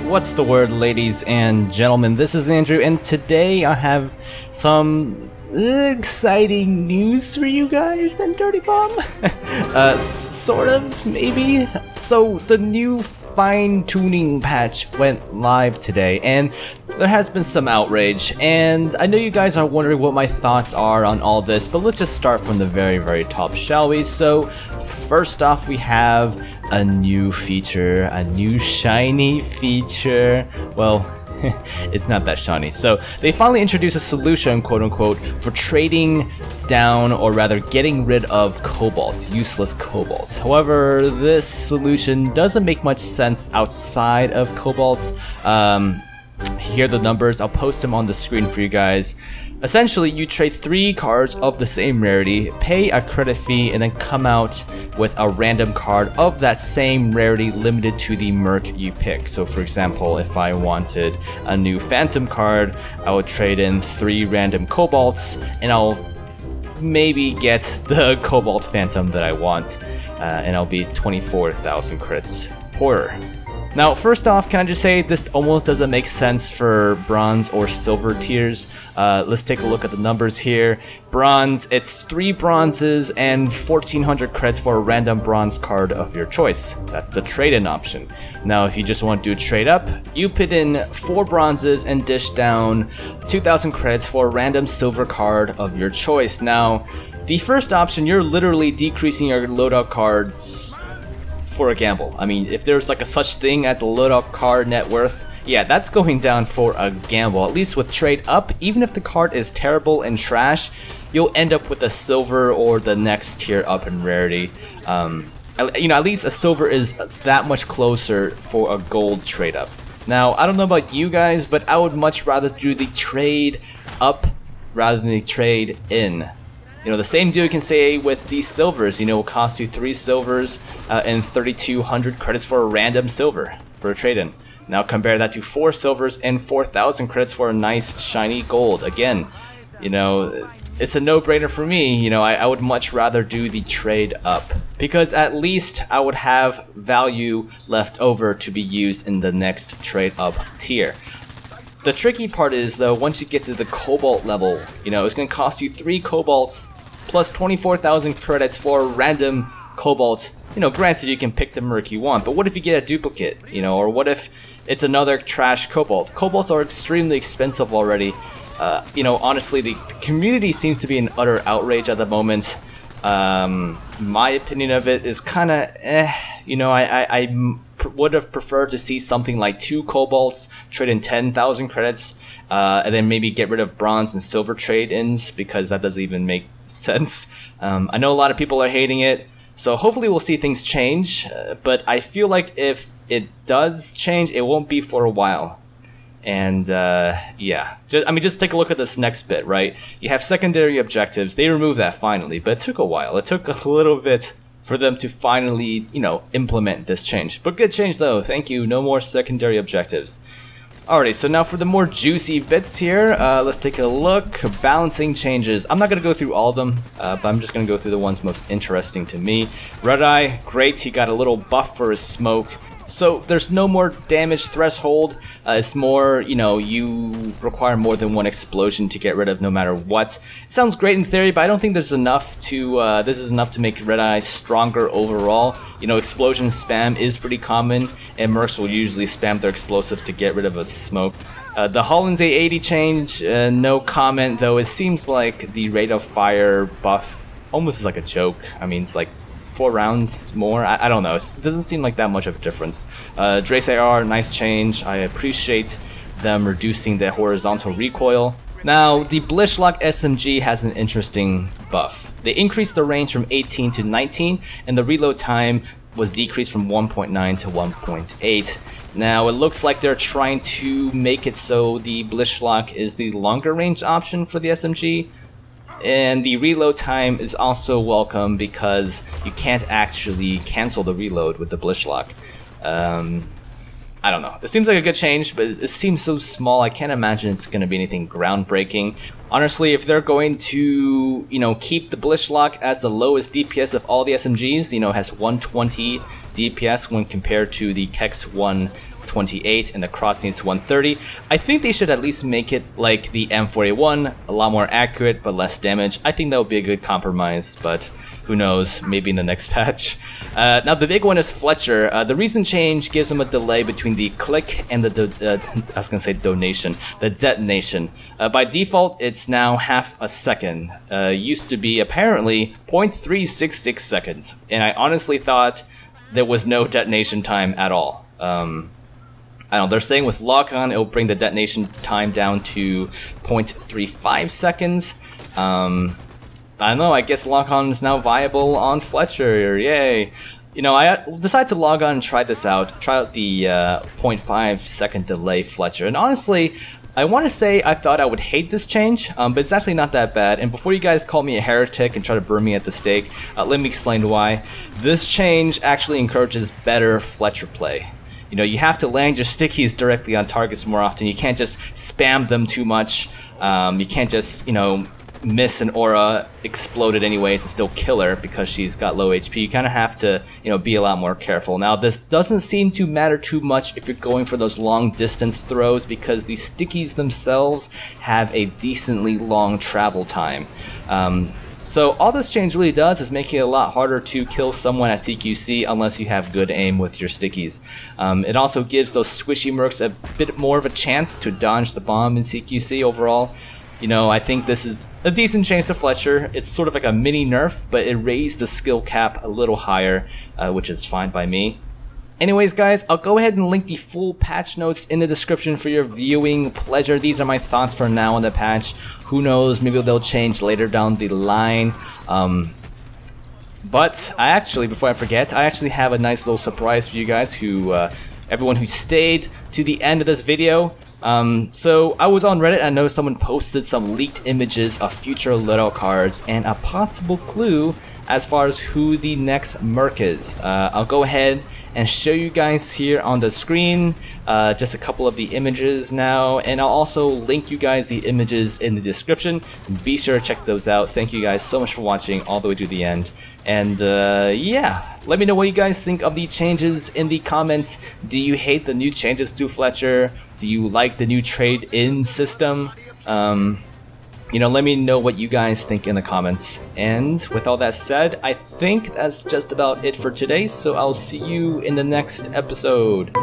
What's the word, ladies and gentlemen? This is Andrew, and today I have some exciting news for you guys and Dirty Bomb. Sort of, maybe. So, the new fine-tuning patch went live today, and there has been some outrage, and I know you guys are wondering what my thoughts are on all this, but let's just start from the very top, shall we? So, first off, we have a new feature, a new shiny feature. Well, it's not that shiny. So they finally introduced a solution, quote unquote, for trading down, or rather getting rid of cobalt, useless cobalt. However, this solution doesn't make much sense outside of cobalt. Here are the numbers. I'll post them on the screen for you guys. Essentially, you trade 3 cards of the same rarity, pay a credit fee, and then come out with a random card of that same rarity limited to the merc you pick. So for example, if I wanted a new phantom card, I would trade in 3 random cobalts, and I'll maybe get the cobalt phantom that I want, and I'll be 24,000 credits poorer. Now, first off, can I just say this almost doesn't make sense for bronze or silver tiers. Let's take a look at the numbers here. Bronze, it's 3 bronzes and 1,400 credits for a random bronze card of your choice. That's the trade-in option. Now, if you just want to do a trade-up, you put in 4 bronzes and dish down 2,000 credits for a random silver card of your choice. Now, the first option, you're literally decreasing your loadout cards for a gamble. I mean, if there's like a such thing as a loadout card net worth, yeah, that's going down for a gamble. At least with trade up, even if the card is terrible and trash, you'll end up with a silver or the next tier up in rarity. At least a silver is that much closer for a gold trade up. Now, I don't know about you guys, but I would much rather do the trade up rather than the trade in. You know, the same deal you can say with these silvers. You know, it will cost you 3 silvers and 3,200 credits for a random silver for a trade-in. Now compare that to 4 silvers and 4,000 credits for a nice shiny gold. Again, you know, it's a no-brainer for me. You know, I would much rather do the trade up, because at least I would have value left over to be used in the next trade up tier. The tricky part is, though, once you get to the cobalt level, you know, it's going to cost you 3 cobalts plus 24,000 credits for a random cobalt. You know, granted, you can pick the merc you want, but what if you get a duplicate, you know, or what if it's another trash cobalt? Cobalts are extremely expensive already. You know, honestly, the community seems to be in utter outrage at the moment. My opinion of it is kind of you know, I would have preferred to see something like 2 cobalts, trade in 10,000 credits, and then maybe get rid of bronze and silver trade-ins, because that doesn't even make sense. I know a lot of people are hating it, so hopefully we'll see things change, but I feel like if it does change, it won't be for a while. And yeah, just take a look at this next bit, right? You have secondary objectives. They removed that finally, but it took a while. It took a little bit for them to finally, you know, implement this change. But good change though, thank you, no more secondary objectives. Alrighty, so now for the more juicy bits here, let's take a look. Balancing changes. I'm not going to go through all of them, but I'm just going to go through the ones most interesting to me. Red Eye, great, he got a little buff for his smoke. So there's no more damage threshold. It's more, you know, you require more than 1 explosion to get rid of no matter what. It sounds great in theory, but I don't think there's enough to this is enough to make Red Eye stronger overall. You know, explosion spam is pretty common, and mercs will usually spam their explosive to get rid of a smoke. The Holland's A80 change, no comment, though it seems like the rate of fire buff almost is like a joke. I mean, it's like 4 rounds more. I don't know. It doesn't seem like that much of a difference. Drace AR, nice change. I appreciate them reducing the horizontal recoil. Now, the Blishlock SMG has an interesting buff. They increased the range from 18 to 19, and the reload time was decreased from 1.9 to 1.8. Now, it looks like they're trying to make it so the Blishlock is the longer range option for the SMG. And the reload time is also welcome because you can't actually cancel the reload with the Blishlock. I don't know. It seems like a good change, but it seems so small. I can't imagine it's going to be anything groundbreaking. Honestly, if they're going to, keep the Blishlock as the lowest DPS of all the SMGs, it has 120 DPS when compared to the Kex 128 and the Crossings 130. I think they should at least make it like the M4A1, a lot more accurate but less damage. I think that would be a good compromise, but who knows, maybe in the next patch. Now the big one is Fletcher. The recent change gives him a delay between the click and the detonation. By default, it's now half a second. Used to be apparently 0.366 seconds, and I honestly thought there was no detonation time at all. I don't know, they're saying with lock-on it'll bring the detonation time down to 0.35 seconds. I don't know, I guess lock-on is now viable on Fletcher, yay! I decided to log on and try this out, try out the 0.5 second delay Fletcher, and honestly, I want to say I thought I would hate this change, but it's actually not that bad, and before you guys call me a heretic and try to burn me at the stake, let me explain why. This change actually encourages better Fletcher play. You have to land your stickies directly on targets more often. You can't just spam them too much. You can't just, miss an aura exploded anyways and still kill her because she's got low HP. You kind of have to, be a lot more careful. Now, this doesn't seem to matter too much if you're going for those long distance throws because the stickies themselves have a decently long travel time. So all this change really does is make it a lot harder to kill someone at CQC unless you have good aim with your stickies. It also gives those squishy mercs a bit more of a chance to dodge the bomb in CQC overall. I think this is a decent change to Fletcher. It's sort of like a mini nerf, but it raised the skill cap a little higher, which is fine by me. Anyways, guys, I'll go ahead and link the full patch notes in the description for your viewing pleasure. These are my thoughts for now on the patch. Who knows, maybe they'll change later down the line. But I actually, before I forget, I actually have a nice little surprise for you guys everyone who stayed to the end of this video. So I was on Reddit and I noticed someone posted some leaked images of future little cards and a possible clue as far as who the next merc is. I'll go ahead and show you guys here on the screen just a couple of the images now, and I'll also link you guys the images in the description. Be sure to check those out. Thank you guys so much for watching all the way to the end. And yeah, let me know what you guys think of the changes in the comments. Do you hate the new changes to Fletcher? Do you like the new trade-in system? Let me know what you guys think in the comments. And with all that said, I think that's just about it for today, so I'll see you in the next episode.